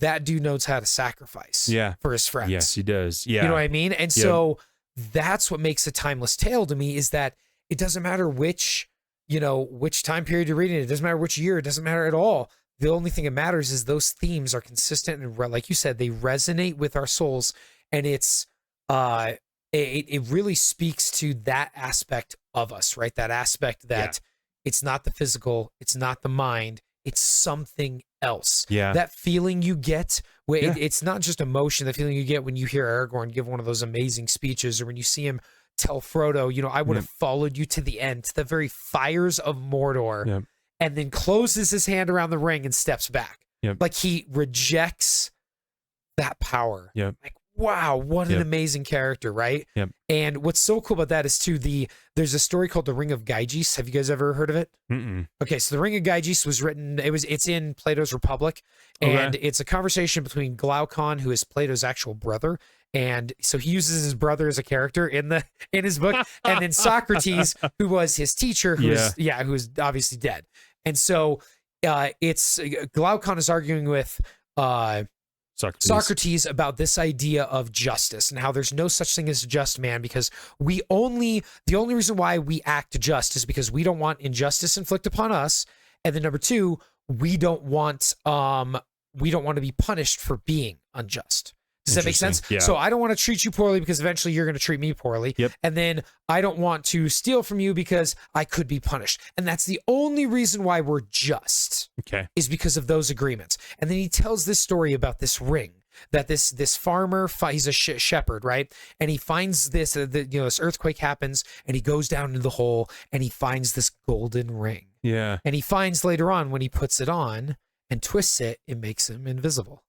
that dude knows how to sacrifice for his friends. Yes, he does. Yeah. You know what I mean? And so that's what makes a timeless tale to me, is that it doesn't matter which time period you're reading it. It doesn't matter which year. It doesn't matter at all. The only thing that matters is those themes are consistent and, like you said, they resonate with our souls. And it's it really speaks to that aspect of us, right? That aspect that it's not the physical, it's not the mind, it's something else. Yeah. That feeling you get, it's not just emotion, the feeling you get when you hear Aragorn give one of those amazing speeches, or when you see him tell Frodo, I would have followed you to the end, to the very fires of Mordor, and then closes his hand around the ring and steps back. Like he rejects that power. Like, wow, what an amazing character, right? And what's so cool about that is too, there's a story called The Ring of Gyges. Have you guys ever heard of it? Okay, so The Ring of Gyges was written, it's in Plato's Republic, and it's a conversation between Glaucon, who is Plato's actual brother, and so he uses his brother as a character in his book, and then Socrates, who was his teacher, who is obviously dead. And so it's Glaucon is arguing with Socrates about this idea of justice and how there's no such thing as a just man, because the only reason why we act just is because we don't want injustice inflicted upon us, and then number two, we don't want to be punished for being unjust. Does that make sense? Yeah. So I don't want to treat you poorly because eventually you're going to treat me poorly. And then I don't want to steal from you because I could be punished. And that's the only reason why we're just. Is because of those agreements. And then he tells this story about this ring that this farmer, he's a shepherd, right? And he finds this, this earthquake happens, and he goes down into the hole and he finds this golden ring. And he finds later on, when he puts it on and twists it, it makes him invisible.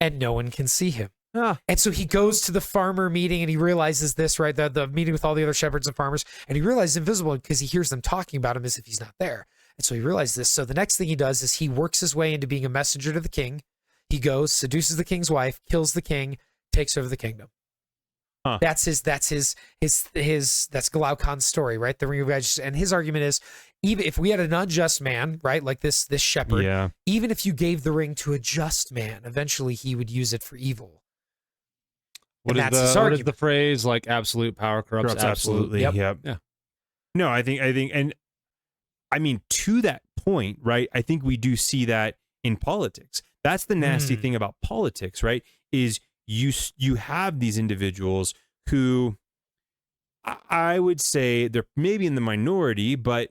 And no one can see him. And so he goes to the farmer meeting and he realizes this, right? The meeting with all the other shepherds and farmers, and he realizes invisible because he hears them talking about him as if he's not there. And so he realizes this. So the next thing he does is he works his way into being a messenger to the king. He goes, seduces the king's wife, kills the king, takes over the kingdom. That's Glaucon's story, right? The Ring of Gyges. And his argument is, even if we had an unjust man, right, like this shepherd, even if you gave the ring to a just man, eventually he would use it for evil. What is the phrase, like, absolute power corrupts absolutely? Yeah. No, I think, and I mean, to that point, right, I think we do see that in politics. That's the nasty thing about politics, right, is you have these individuals who I would say they're maybe in the minority, but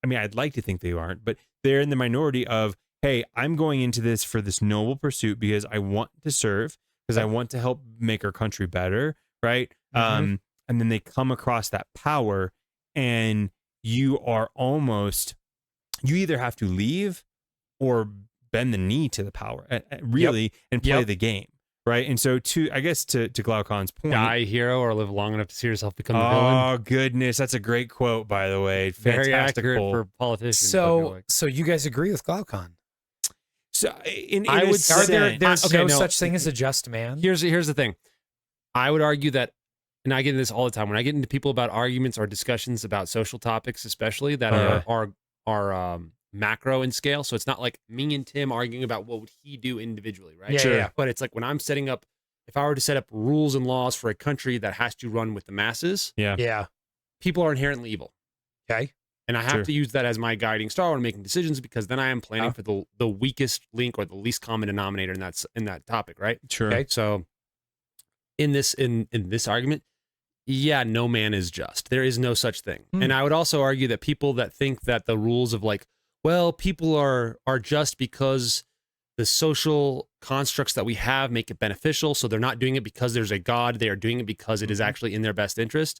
I mean, I'd like to think they aren't, but they're in the minority of, hey, I'm going into this for this noble pursuit because I want to serve, because I want to help make our country better, right? And then they come across that power, and you either have to leave or bend the knee to the power, really, and play the game. Right. And so to Glaucon's point, die a hero or live long enough to see yourself become the villain. Oh, goodness. That's a great quote, by the way. Very accurate for politicians. So you guys agree with Glaucon? So I would say there's no such thing as a just man. Here's the thing. I would argue that, and I get into this all the time, when I get into people about arguments or discussions about social topics, especially that are macro in scale. So it's not like me and Tim arguing about what would he do individually, right? Yeah. But it's like when I'm setting up, if I were to set up rules and laws for a country that has to run with the masses, people are inherently evil. Okay. And I have to use that as my guiding star when making decisions, because then I am planning for the weakest link or the least common denominator in that topic, right? Sure. Okay. So in this argument, no man is just. There is no such thing. And I would also argue that people that think that the rules of, like, well, people are just because the social constructs that we have make it beneficial, so they're not doing it because there's a God. They are doing it because it is actually in their best interest.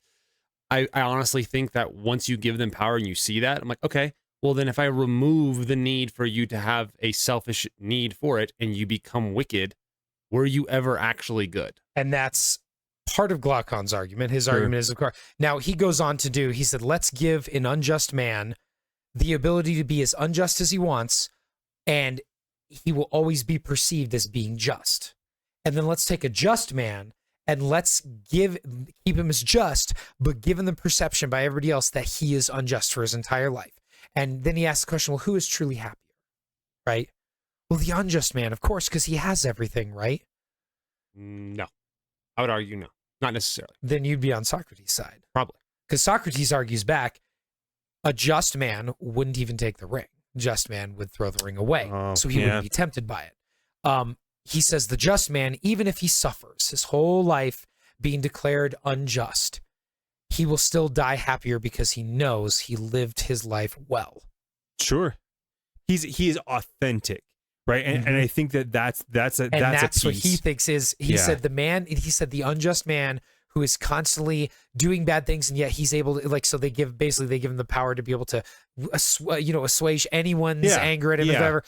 I honestly think that once you give them power and you see that, I'm like, okay, well, then if I remove the need for you to have a selfish need for it and you become wicked, were you ever actually good? And that's part of Glaucon's argument. His argument is, of course, now he goes on to do, he said, let's give an unjust man the ability to be as unjust as he wants, and he will always be perceived as being just. And then let's take a just man and let's keep him as just, but give him the perception by everybody else that he is unjust for his entire life. And then he asks the question, well, who is truly happier, right? Well, the unjust man, of course, because he has everything, right? No. I would argue no. Not necessarily. Then you'd be on Socrates' side. Probably. Because Socrates argues back, a just man wouldn't even take the ring. Just man would throw the ring away. So he wouldn't be tempted by it. He says the just man, even if he suffers his whole life being declared unjust, he will still die happier because he knows he lived his life well. Sure. He is authentic. Right. And I think that's a piece. What he thinks is, he said the unjust man who is constantly doing bad things, and yet he's able to, like, so they give him the power to be able to, assuage anyone's anger at him or whatever.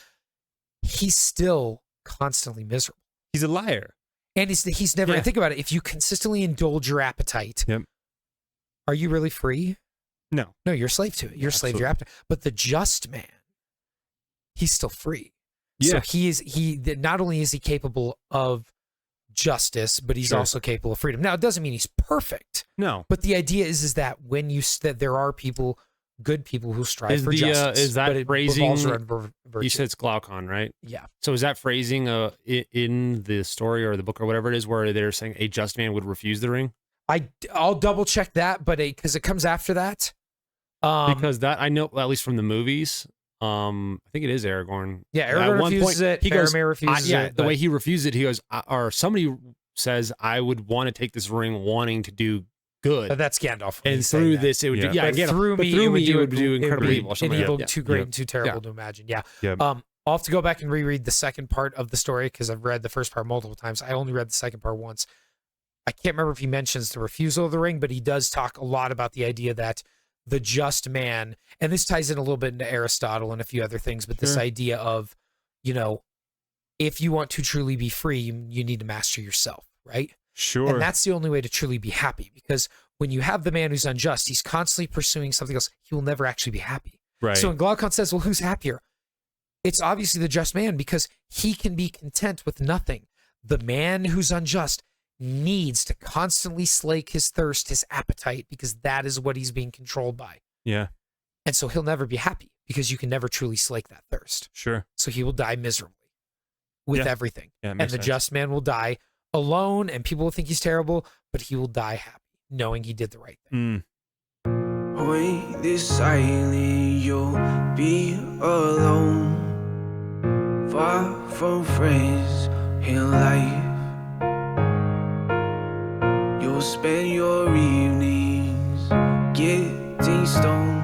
He's still constantly miserable. He's a liar. And he's never, think about it. If you consistently indulge your appetite, are you really free? No, you're a slave to it. You're a slave to your appetite. But the just man, he's still free. So he not only is he capable of justice, but he's also capable of freedom. Now, it doesn't mean he's perfect. No. But the idea is that when that there are people, good people who strive for justice. Is that phrasing? You said it's Glaucon, right? Yeah. So is that phrasing in the story or the book or whatever it is, where they're saying a just man would refuse the ring? I'll double check that, but because it comes after that. Because that I know, at least from the movies. I think it is Aragorn. Yeah, Aragorn refuses it. He goes, refuses it. The way he refused it, he goes, or somebody says, I would want to take this ring wanting to do good. But that's Gandalf. And through this, it would do, through me, it would do incredibly evil. An evil too great and too terrible to imagine. Yeah. I'll have to go back and reread the second part of the story because I've read the first part multiple times. I only read the second part once. I can't remember if he mentions the refusal of the ring, but he does talk a lot about the idea that the just man, and this ties in a little bit into Aristotle and a few other things, but this idea of, if you want to truly be free, you need to master yourself, right? Sure. And that's the only way to truly be happy, because when you have the man who's unjust, he's constantly pursuing something else. He will never actually be happy. Right. So when Glaucon says, well, who's happier? It's obviously the just man, because he can be content with nothing. The man who's unjust needs to constantly slake his thirst, his appetite, because that is what he's being controlled by. Yeah. And so he'll never be happy because you can never truly slake that thirst. Sure. So he will die miserably with everything. Yeah, and the just man will die alone, and people will think he's terrible, but he will die happy, knowing he did the right thing. When this silent, you'll be alone, far from friends in life. You'll spend your evenings getting stoned.